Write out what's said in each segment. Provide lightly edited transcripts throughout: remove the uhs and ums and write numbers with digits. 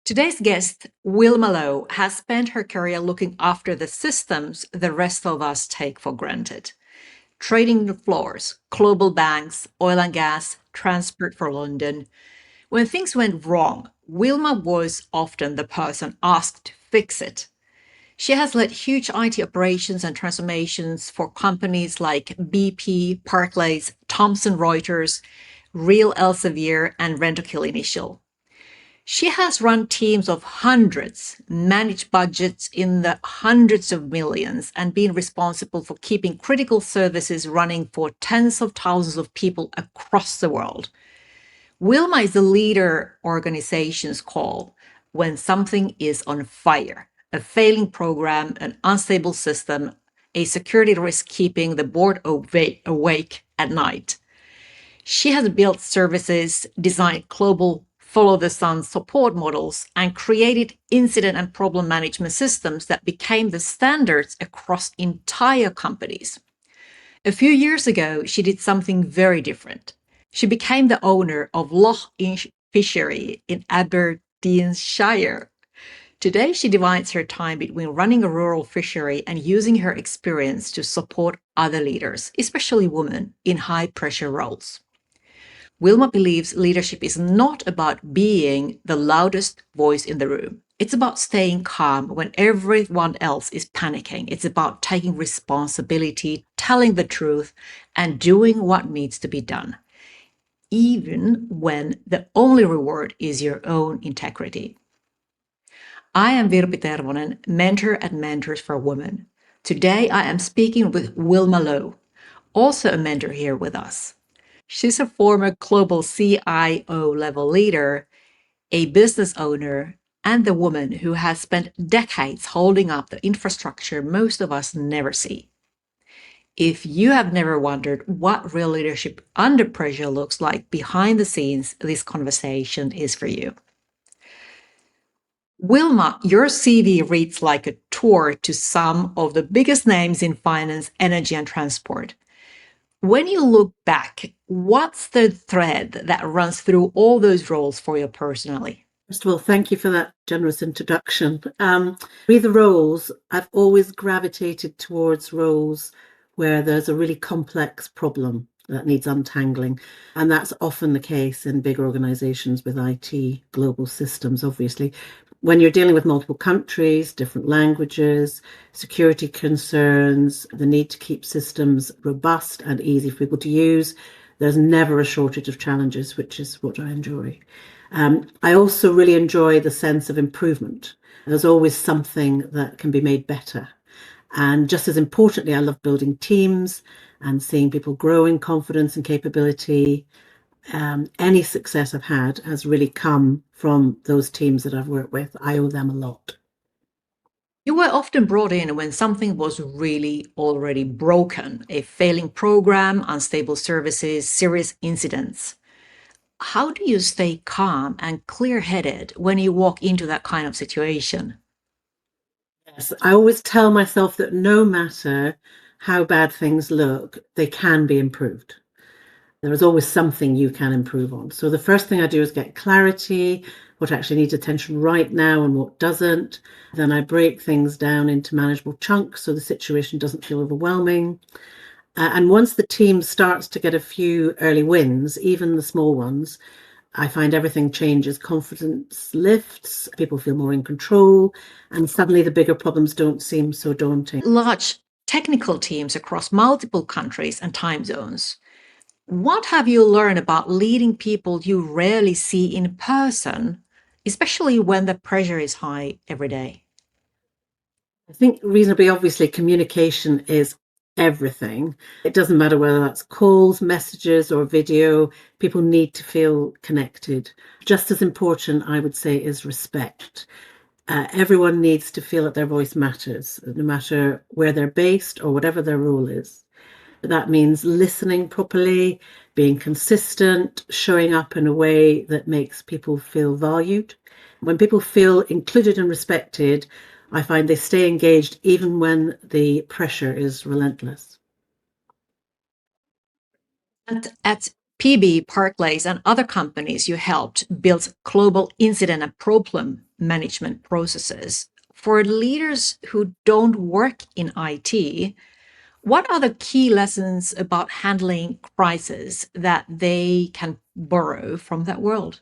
Today's guest, Wilma Low, has spent her career looking after the systems the rest of us take for granted. Trading floors, global banks, oil and gas, transport for London. When things went wrong, Wilma was often the person asked to fix it. She has led huge IT operations and transformations for companies like BP, Barclays, Thomson Reuters, Real Elsevier, and Rentokil Initial. She has run teams of hundreds, managed budgets in the hundreds of millions, and been responsible for keeping critical services running for tens of thousands of people across the world. Wilma is the leader organizations call when something is on fire, a failing program, an unstable system, a security risk keeping the board awake at night. She has built services, designed global follow the sun support models, and created incident and problem management systems that became the standards across entire companies. A few years ago, she did something very different. She became the owner of Loch Insch Fishery in Aberdeenshire. Today, she divides her time between running a rural fishery and using her experience to support other leaders, especially women, in high-pressure roles. Wilma believes leadership is not about being the loudest voice in the room. It's about staying calm when everyone else is panicking. It's about taking responsibility, telling the truth, and doing what needs to be done, even when the only reward is your own integrity. I am Virpi Tervonen, mentor at Mentors for Women. Today, I am speaking with Wilma Low, also a mentor here with us. She's a former global CIO level leader, a business owner, and the woman who has spent decades holding up the infrastructure most of us never see. If you have never wondered what real leadership under pressure looks like behind the scenes, this conversation is for you. Wilma, your CV reads like a tour to some of the biggest names in finance, energy, and transport. When you look back, what's the thread that runs through all those roles for you personally? First of all, thank you for that generous introduction. With the roles, I've always gravitated towards roles where there's a really complex problem that needs untangling. And that's often the case in big organizations with IT, global systems, obviously. When you're dealing with multiple countries, different languages, security concerns, the need to keep systems robust and easy for people to use, there's never a shortage of challenges, which is what I enjoy. I also really enjoy the sense of improvement. There's always something that can be made better. And just as importantly, I love building teams and seeing people grow in confidence and capability. Any success I've had has really come from those teams that I've worked with. I owe them a lot. You were often brought in when something was really already broken, a failing program, unstable services, serious incidents. How do you stay calm and clear-headed when you walk into that kind of situation? Yes, I always tell myself that no matter how bad things look, they can be improved. There is always something you can improve on. So the first thing I do is get clarity, what actually needs attention right now and what doesn't. Then I break things down into manageable chunks so the situation doesn't feel overwhelming. And once the team starts to get a few early wins, even the small ones, I find everything changes. Confidence lifts, people feel more in control, and suddenly the bigger problems don't seem so daunting. Large technical teams across multiple countries and time zones. What have you learned about leading people you rarely see in person, especially when the pressure is high every day? I think reasonably obviously communication is everything. It doesn't matter whether that's calls, messages, or video. People need to feel connected. Just as important, I would say, is respect. Everyone needs to feel that their voice matters, no matter where they're based or whatever their role is. That means listening properly, being consistent, showing up in a way that makes people feel valued. When people feel included and respected, I find they stay engaged even when the pressure is relentless. At PB, Barclays, and other companies you helped build global incident and problem management processes. For leaders who don't work in IT, what are the key lessons about handling crisis that they can borrow from that world?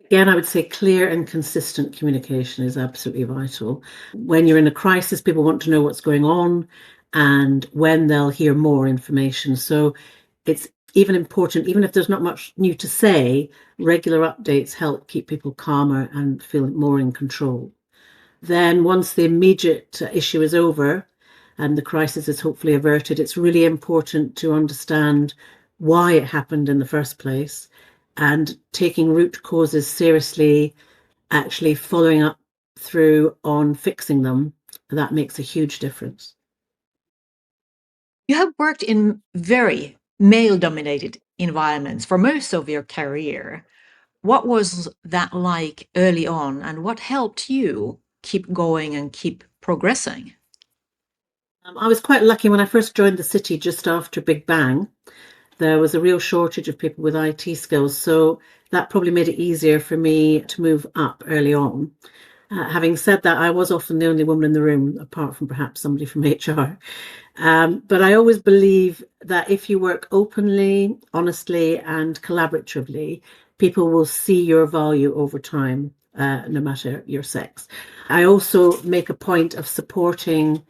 Again, I would say clear and consistent communication is absolutely vital. When you're in a crisis, people want to know what's going on and when they'll hear more information. So it's even important, even if there's not much new to say, regular updates help keep people calmer and feel more in control. Then, once the immediate issue is over and the crisis is hopefully averted, it's really important to understand why it happened in the first place and taking root causes seriously, actually following up through on fixing them. That makes a huge difference. You have worked in very male dominated environments for most of your career. What was that like early on, and what helped you keep going and keep progressing? I was quite lucky when I first joined the city just after Big Bang. There was a real shortage of people with IT skills, so that probably made it easier for me to move up early on. Having said that, I was often the only woman in the room, apart from perhaps somebody from HR. But I always believe that if you work openly, honestly, and collaboratively, people will see your value over time, no matter your sex. I also make a point of supporting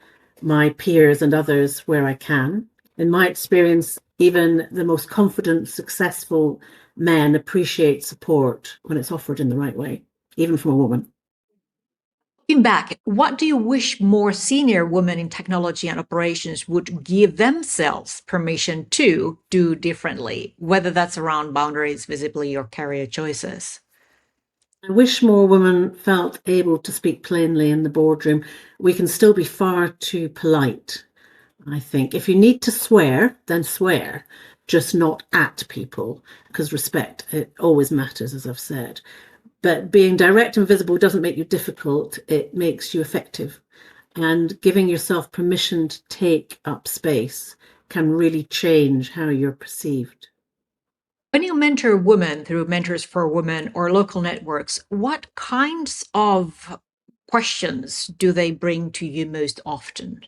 my peers and others where I can. In my experience, even the most confident, successful men appreciate support when it's offered in the right way, even from a woman. Looking back, what do you wish more senior women in technology and operations would give themselves permission to do differently, whether that's around boundaries, visibility, or career choices? I wish more women felt able to speak plainly in the boardroom. We can still be far too polite, I think. If you need to swear, then swear, just not at people, because respect, it always matters, as I've said. But being direct and visible doesn't make you difficult, it makes you effective. And giving yourself permission to take up space can really change how you're perceived. When you mentor women through Mentors for Women or local networks, what kinds of questions do they bring to you most often?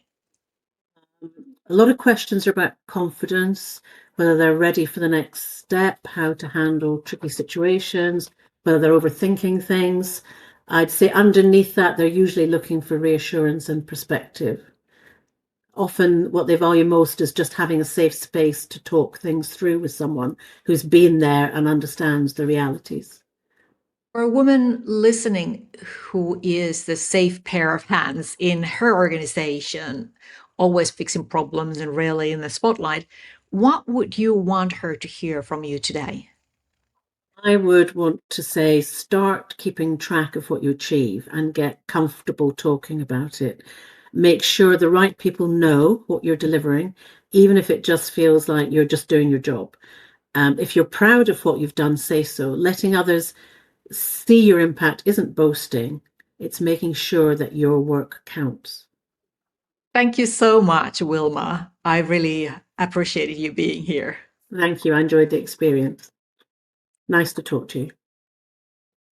A lot of questions are about confidence, whether they're ready for the next step, how to handle tricky situations, whether they're overthinking things. I'd say underneath that, they're usually looking for reassurance and perspective. Often, what they value most is just having a safe space to talk things through with someone who's been there and understands the realities. For a woman listening who is the safe pair of hands in her organization, always fixing problems and rarely in the spotlight, what would you want her to hear from you today? I would want to say start keeping track of what you achieve and get comfortable talking about it. Make sure the right people know what you're delivering, even if it just feels like you're just doing your job. If you're proud of what you've done, say so. Letting others see your impact isn't boasting, it's making sure that your work counts. Thank you so much, Wilma. I really appreciated you being here. Thank you. I enjoyed the experience. Nice to talk to you.